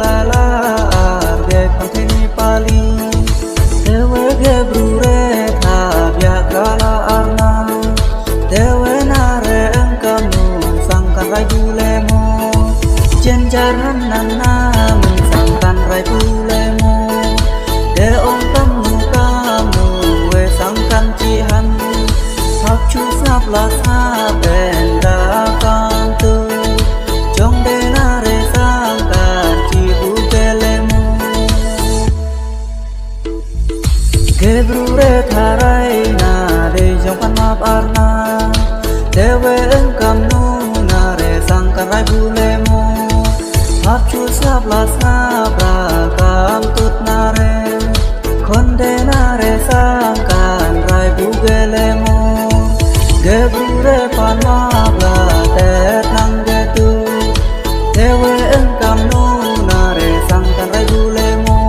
la la ge panteni pali dewe ge brure tha bya kala arna dewe na re kamu sangkan rai bule mo chen jaran nan na mình sangkan rai bule mo de ong kamu we sangkan chi han hak chu sap la sa ben da kan tu trong de na re sangkan chi bu kele mo ge brure tharai na de jong pan map arna dewe eng kamu na re sangkan rai bule mo hak chu sap la sa pra kam tut na re kon de na re sangkan rai bu kele mo ge brure pan map la te nang ge tu dewe eng kamu na re sangkan rai bule mo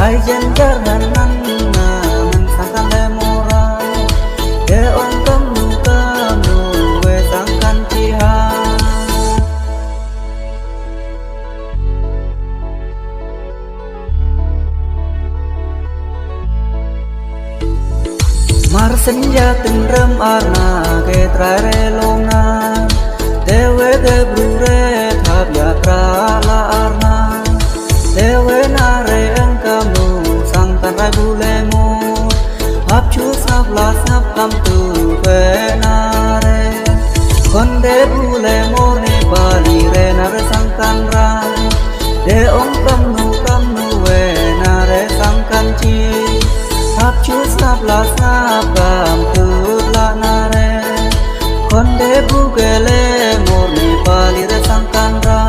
ai jen jar nan nan na mình sangkan le mo ra de ong kamu we sangkan chi ha mar senja tenrem arna ke trare lona dewe ge brure thap ya tra la arna dewe na re eng kamu sangkan rai bule mo hap chu sap la sap kam tu ve na re kon de bule mo ne bali re na re sangkan ra de ong kamu we na re sangkan chi hap chu sap la sap kam tu la na re kon de bu gele mo ne pali re sangkan ra